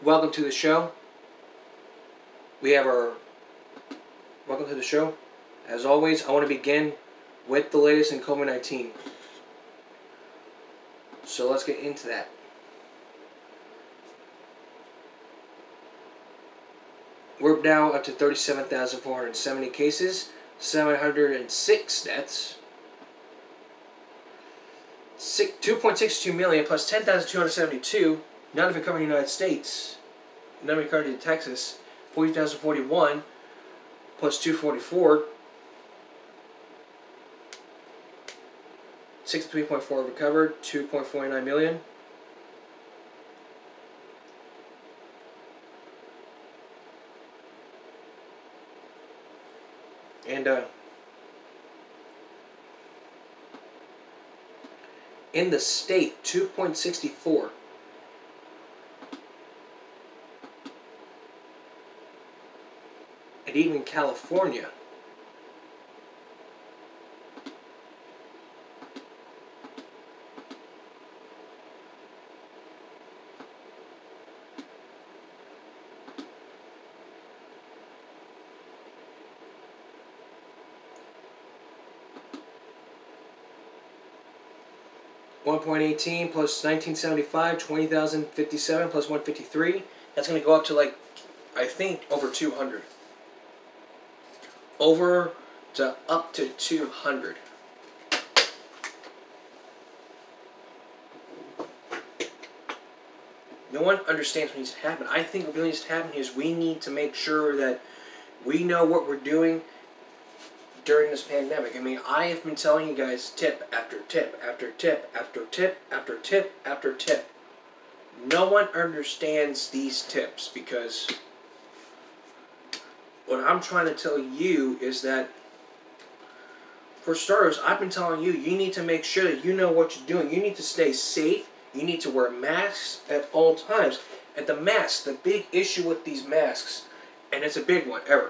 Welcome to the show. Welcome to the show. As always, I want to begin with the latest in COVID-19. So let's get into that. We're now up to 37,470 cases, 706 deaths, 2.62 million plus 10,272, none of it covered in the United States, none of it covered in Texas, 40,041 plus 244, 63.4 recovered, 2.49 million. And in the state, 2.64. And even California, $1.18 plus 1975, 20,057 plus 153. That's going to go up to, like, I think over 200. Up to 200. No one understands what needs to happen. I think what really needs to happen is we need to make sure that we know what we're doing during this pandemic. I mean, I have been telling you guys tip after tip after tip after tip after tip after tip. No one understands these tips because what I'm trying to tell you is that, for starters, I've been telling you, you need to make sure that you know what you're doing. You need to stay safe. You need to wear masks at all times. And the masks, the big issue with these masks, and it's a big one ever,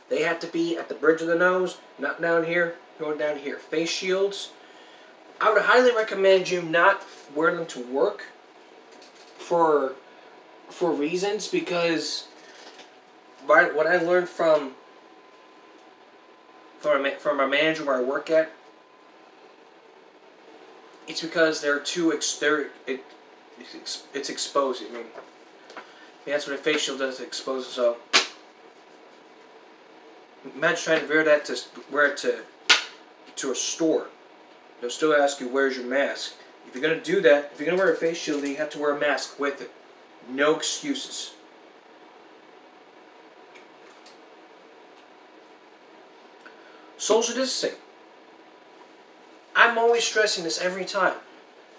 they have to be at the bridge of the nose, not down here, nor down here. Face shields, I would highly recommend you not wear them to work for reasons, because what I learned from a manager where I work at, it's because they're too it's exposed. I mean, that's what a face shield does, it exposes. So imagine trying to wear it to a store. They'll still ask you, where's your mask? If you're going to do that, if you're going to wear a face shield, then you have to wear a mask with it. No excuses. Social distancing. I'm always stressing this every time.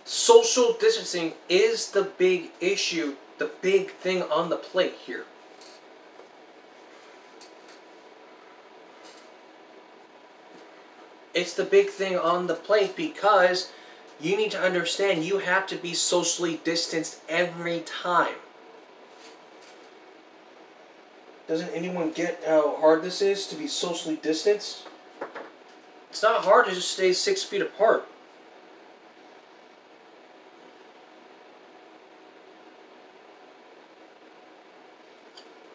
Social distancing is the big issue, the big thing on the plate here. It's the big thing on the plate because you need to understand you have to be socially distanced every time. Doesn't anyone get how hard this is to be socially distanced? It's not hard to just stay 6 feet apart.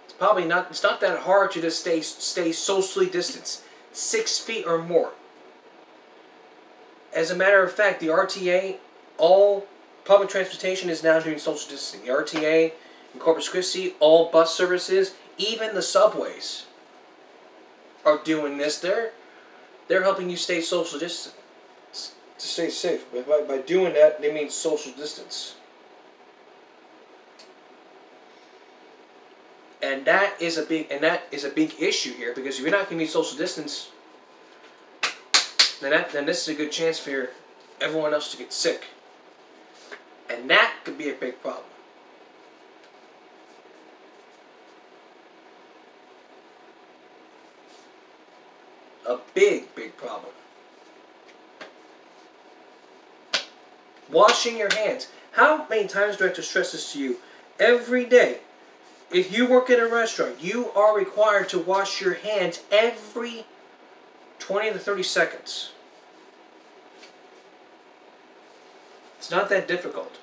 It's not that hard to just stay socially distanced. 6 feet or more. As a matter of fact, the RTA, all public transportation is now doing social distancing. The RTA in Corpus Christi, all bus services, even the subways are doing this. They're helping you stay social distance, to stay safe. But by doing that, they mean social distance. And that is a big issue here, because if you're not going to be social distance, then this is a good chance for everyone else to get sick. And that could be a big problem. A big, big problem. Washing your hands. How many times do I have to stress this to you? Every day. If you work in a restaurant, you are required to wash your hands every 20 to 30 seconds. It's not that difficult.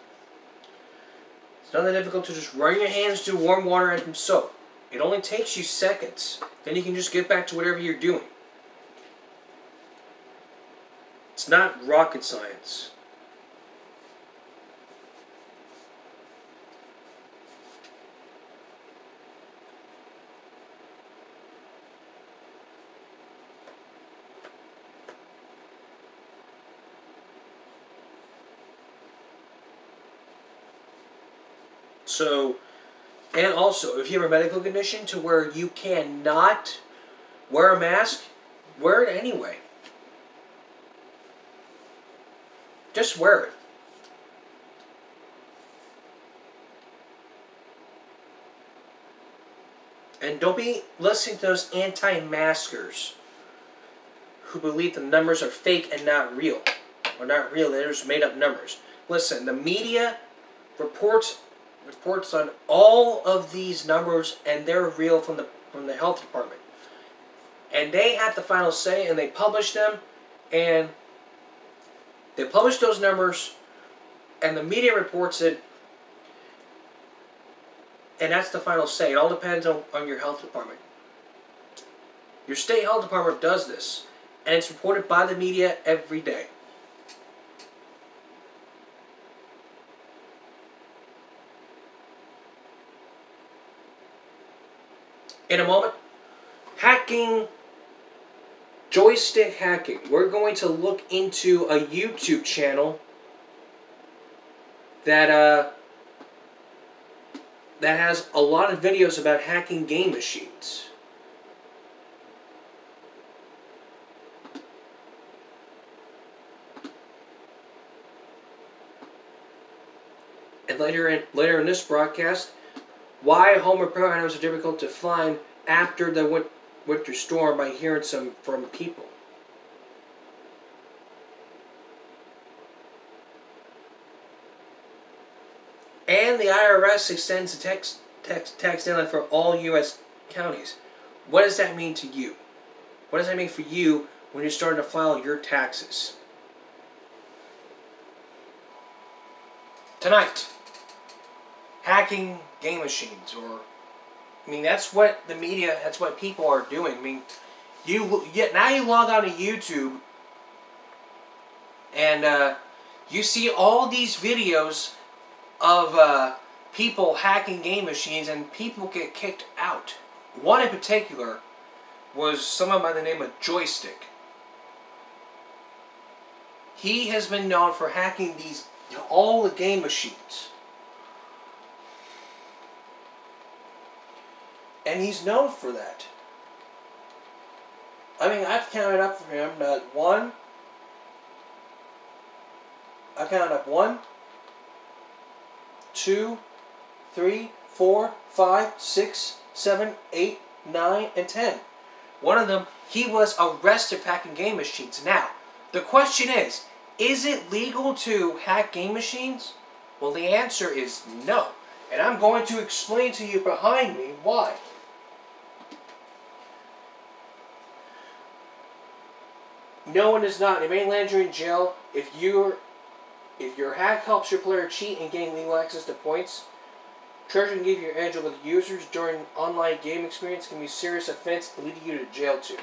It's not that difficult to just run your hands through warm water and some soap. It only takes you seconds. Then you can just get back to whatever you're doing. It's not rocket science. So, and also, if you have a medical condition to where you cannot wear a mask, wear it anyway. Just wear it. And don't be listening to those anti-maskers who believe the numbers are fake and not real. Or not real, they're just made up numbers. Listen, the media reports on all of these numbers, and they're real from the health department. And they have the final say, and they publish them, and they publish those numbers, and the media reports it, and that's the final say. It all depends on your health department. Your state health department does this, and it's reported by the media every day. In a moment, hacking, joystick hacking. We're going to look into a YouTube channel that has a lot of videos about hacking game machines. And later in this broadcast, why home repair items are difficult to find after the winter storm by hearing some from people. And the IRS extends the tax deadline for all U.S. counties. What does that mean to you? What does that mean for you when you're starting to file your taxes? Tonight, hacking game machines, or I mean, that's what the media, that's what people are doing. I mean, now you log on to YouTube and you see all these videos of people hacking game machines, and people get kicked out. One in particular was someone by the name of Joystick. He has been known for hacking all the game machines. And he's known for that. I mean, I've counted up for him that I counted up 1, 2, 3, 4, 5, 6, 7, 8, 9, and 10. One of them, he was arrested for hacking game machines. Now, the question is it legal to hack game machines? Well, the answer is no. And I'm going to explain to you behind me why. No, one is not. It may land you in jail if your hack helps your player cheat and gain legal access to points. Treasure can give your edge over the users during online game experience can be a serious offense leading you to jail too.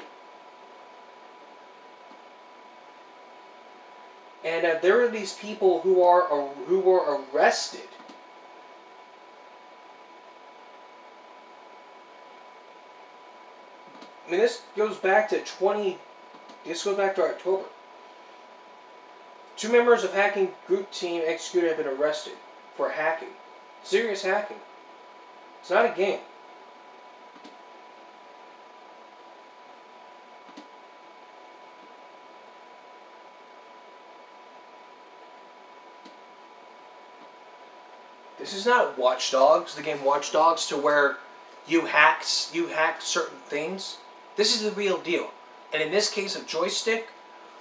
And there are these people who were arrested. I mean, this goes back to October. 2 members of hacking group team executed have been arrested for hacking. Serious hacking. It's not a game. This is not Watch Dogs, the game Watch Dogs, to where you hack certain things. This is the real deal. And in this case of Joystick,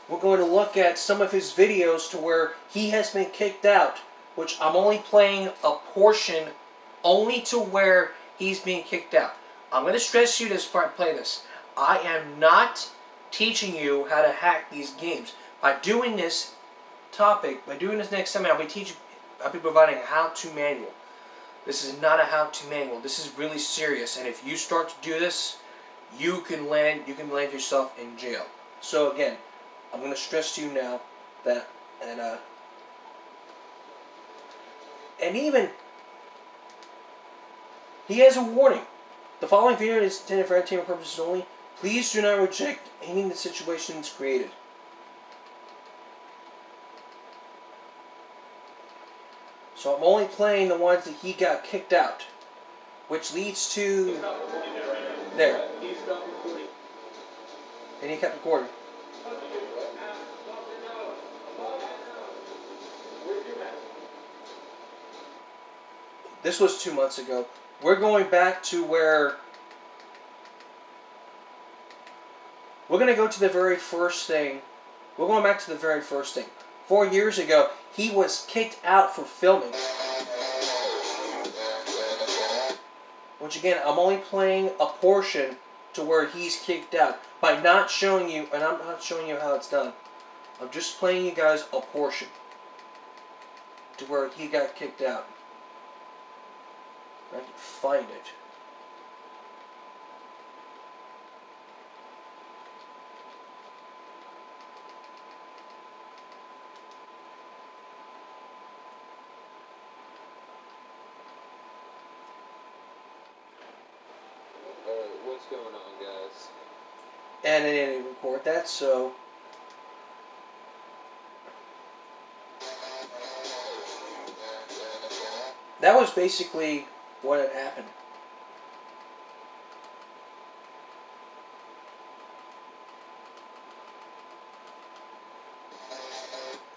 we're going to look at some of his videos to where he has been kicked out, which I'm only playing a portion only to where he's being kicked out. I'm going to stress you this before I play this. I am not teaching you how to hack these games. By doing this next seminar, I'll be providing a how-to manual. This is not a how-to manual. This is really serious, and if you start to do this, you can land yourself in jail. So again, I'm going to stress to you now that and even he has a warning. The following video is intended for entertainment purposes only. Please do not reject any of the situations created. So I'm only playing the ones that he got kicked out, which leads to there. And he kept recording. This was 2 months ago. We're going back to where we're going to go to the very first thing. We're going back to the very first thing. 4 years ago, he was kicked out for filming. Which again, I'm only playing a portion to where he's kicked out. By not showing you, and I'm not showing you how it's done. I'm just playing you guys a portion to where he got kicked out. I can find it. What's going on, guys? And I didn't record that, so that was basically what had happened.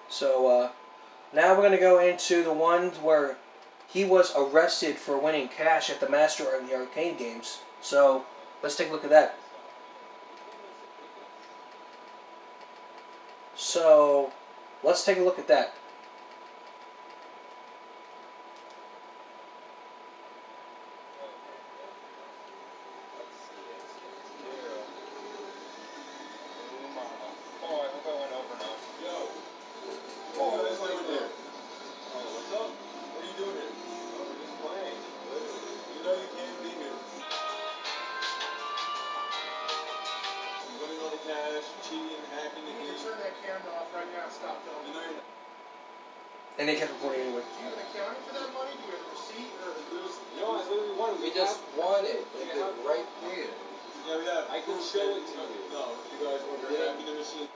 So now we're going to go into the ones where he was arrested for winning cash at the Master of the Arcade games. So let's take a look at that. So let's take a look at that. And they kept recording anyway. Do you have an accounting for that money? Do you have a receipt or No, I literally won it. We just won it. Like right here. Yeah, we have. I can show it to you. No, you guys were hacking the machine.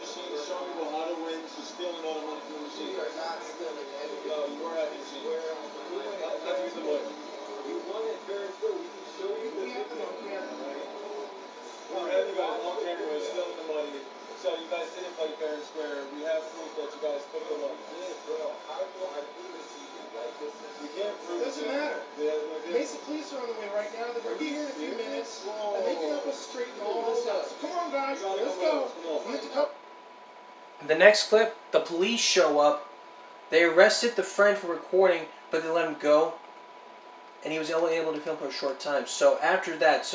Machine is showing people how to win, so stealing all the money from the machine. we are not stealing anything? No, you were hacking the machine. Let's use the money. You won it fair and square. We can show you the video. We have you guys long camera was stealing the money. So you guys didn't play fair and square. We have proof that you guys took the money. Yeah, bro. How do I do this to you? Like this is. We can't prove It doesn't matter. Yeah, Basic police are on the way right now. They're going to be here in a few minutes. And they can help us straighten all this out. So come on, guys. Let's go. We have to come. The next clip, the police show up. They arrested the friend for recording, but they let him go. And he was only able to film for a short time. So after that,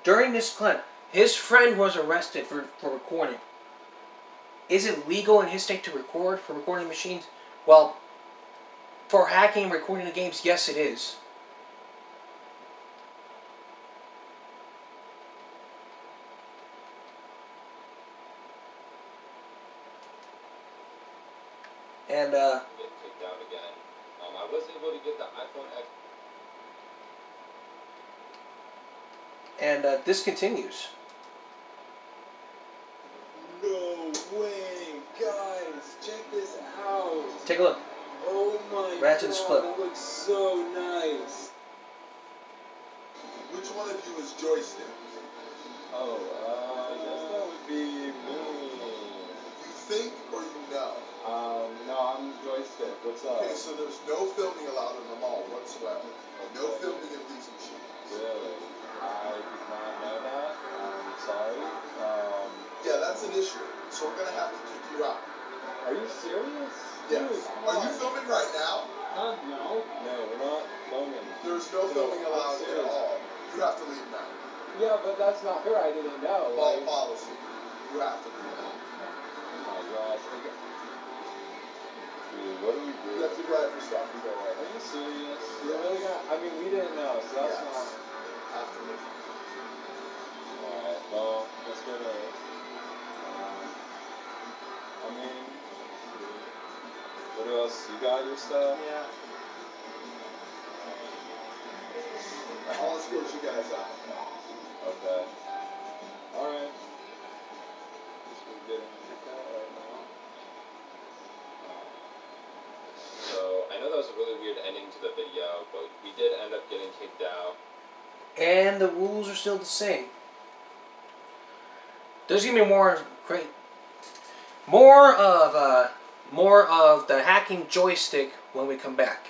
during this clip, his friend was arrested for recording. Is it legal in his state to record for recording machines? Well, for hacking and recording the games, yes it is. And Get kicked out again. I was able to get the iPhone X. and this continues. No way, guys! Check this out. Take a look. Oh my Right to this clip. That looks so nice. Which one of you is Joystick? Oh, I guess that would be me. You think or you know? No, I'm Joystick. What's up? Okay, so there's no filming allowed in the mall whatsoever. No filming in these machines. Really? I did not know that. I'm sorry. Yeah, that's an issue. So we're gonna have to kick you out. Are you serious? Yes. Dude, come Are you on. filming right now? No. No, we're not filming. There's no filming I'm allowed at serious. all. You have to leave now. Yeah, but that's not fair. I didn't know. Mall Like, policy. You have to leave now. oh my gosh. Dude, what do we You do? have to drive your stuff. serious? You're really gonna? I mean, we didn't know, so that's not after me. Alright, well, let's go to. I mean, what else? You got your stuff? Yeah. I'll escort you guys out. Okay. Alright. Guess we're getting kicked out right now. So, I know that was a really weird ending to the video, but we did end up getting kicked out. And the rules are still the same. There's gonna be more more of the hacking joystick when we come back.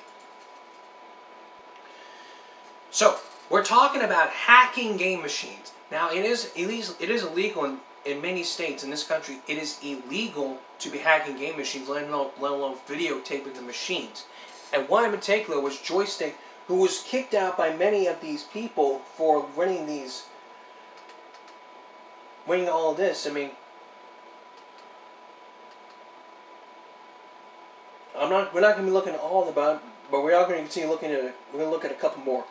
So we're talking about hacking game machines. Now it is illegal in many states in this country. It is illegal to be hacking game machines, let alone videotaping the machines. And one in particular was Joystick, who was kicked out by many of these people for winning all of this. I mean, we're not going to be looking at all about it, but we are going to continue looking at it. We're going to look at a couple more.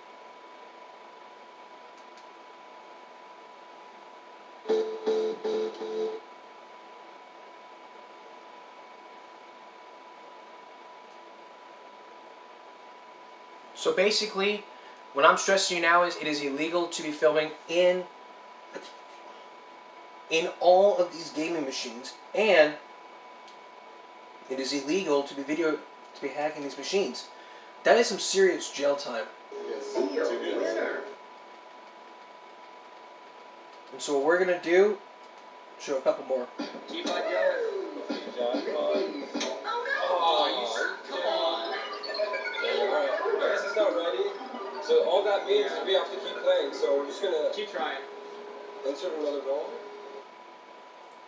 So basically, what I'm stressing you now is it is illegal to be filming in all of these gaming machines, and it is illegal to be hacking these machines. That is some serious jail time. Winner. And so what we're gonna do, show a couple more. Keep on going. John, Come on. Alright, I guess it's not ready. So all that means is we have to keep playing, so we're just gonna Keep trying. insert another roll.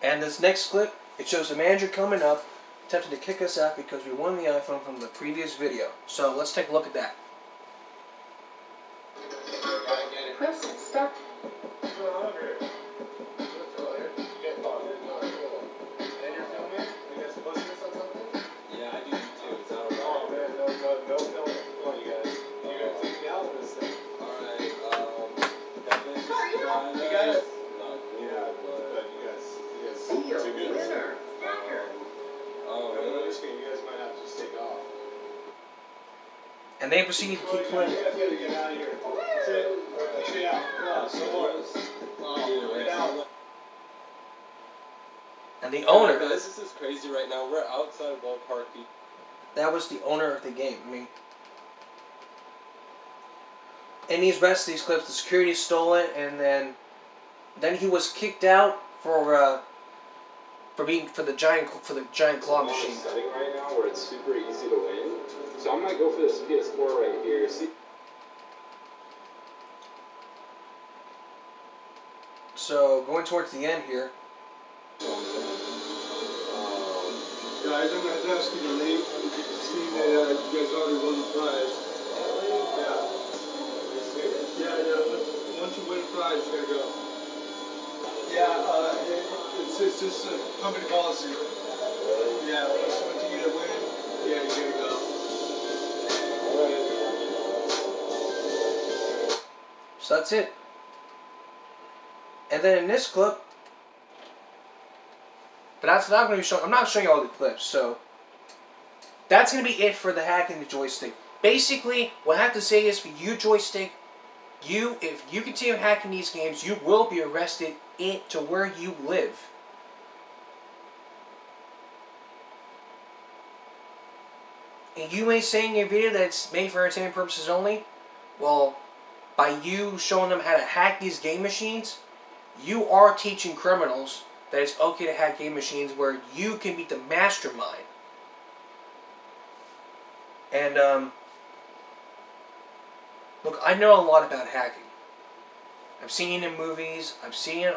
And this next clip, it shows the manager coming up, attempting to kick us out because we won the iPhone from the previous video. So let's take a look at that. Press start. Yeah, I do too. Is that alright? Oh man, no film. Come on, you guys. You're gonna take me out of this thing. Alright, definitely just Sorry, try You got it? Not Yeah, but but you guys too good. Winner. oh, No, really? you guys might have to just take off. And they proceeded to keep You playing. guys gotta get out of here. That's it. Let's get out. Come on, So come on. Get out. And the owner, Guys, this is crazy right now. We're outside of ballpark. that was the owner of the game. I mean, in these rest of these clips, the security stole it, and then he was kicked out for the giant claw machine. Setting right now where it's super easy to win. So I'm gonna go for this PS4 right here. See. So going towards the end here. Guys, I'm gonna ask you to leave. See that you guys already won the prize. Yeah. Once you win a prize, you gotta go. Yeah, it's just a company policy. Yeah, once you get a win, yeah, you gotta go. So that's it. And then in this clip, but that's not going to be showing. I'm not showing you all the clips, so that's going to be it for the hacking the joystick. Basically, what I have to say is for you, Joystick, if you continue hacking these games, you will be arrested to where you live. And you may say in your video that it's made for entertainment purposes only. Well, by you showing them how to hack these game machines, you are teaching criminals that it's okay to hack game machines where you can be the mastermind. And, look, I know a lot about hacking. I've seen it in movies, I've seen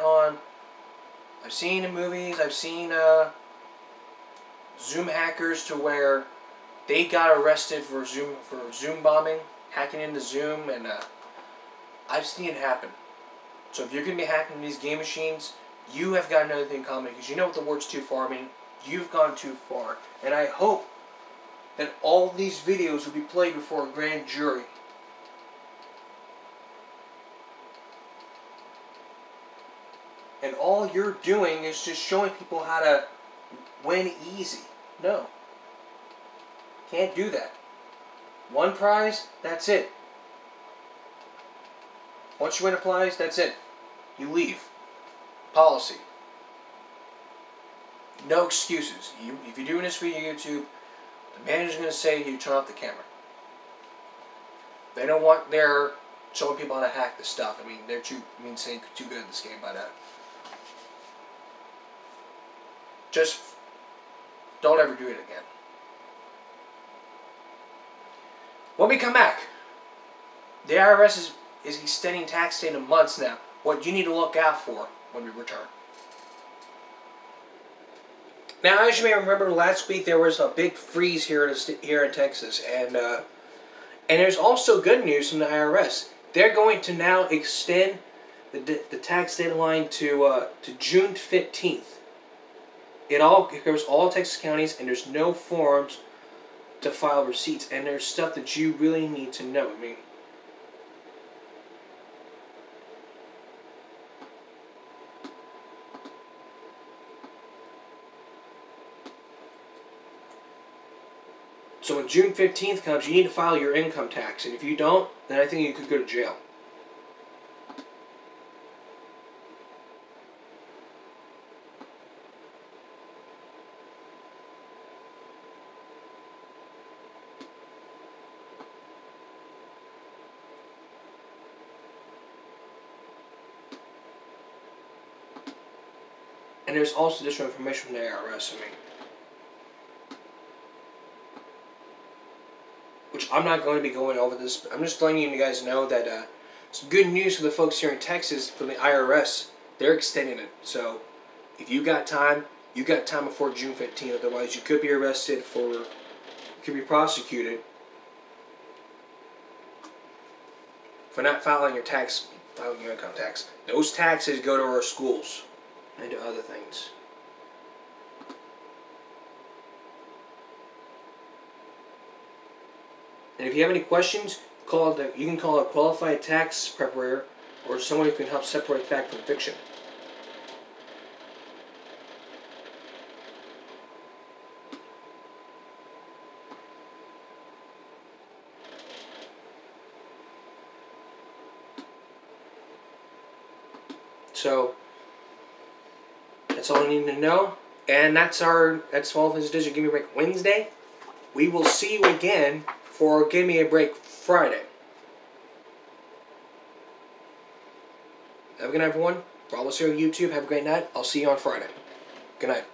Zoom hackers to where they got arrested for Zoom bombing, hacking into Zoom, and I've seen it happen. So if you're going to be hacking these game machines, you have got another thing in common, because you know what the words too far mean. You've gone too far. And I hope then all these videos will be played before a grand jury. And all you're doing is just showing people how to win easy. No. Can't do that. One prize, that's it. Once you win a prize, that's it. You leave. Policy. No excuses. If you're doing this for YouTube, the manager's going to say you turn off the camera. They don't want their showing people how to hack the stuff. I mean, they're too good at this game by now. Just don't ever do it again. When we come back, the IRS is extending tax day to months now. What you need to look out for when we return. Now, as you may remember, last week there was a big freeze here in Texas, and there's also good news from the IRS. They're going to now extend the tax deadline to June 15th. It covers all Texas counties, and there's no forms to file receipts, and there's stuff that you really need to know. I mean, so when June 15th comes, you need to file your income tax, and if you don't, then I think you could go to jail. And there's also additional information from the IRS, which I'm not going to be going over this. I'm just letting you guys know that some good news for the folks here in Texas from the IRS. They're extending it. So if you got time before June 15th. Otherwise, you could be arrested could be prosecuted for not filing your income tax. Those taxes go to our schools and to other things. And if you have any questions, you can call a qualified tax preparator or someone who can help separate fact from fiction. So that's all you need to know, and that's all of this Digital Give Me a Break Wednesday. We will see you again for Give Me a Break Friday. Have a good night, everyone. For all of us here on YouTube, have a great night. I'll see you on Friday. Good night.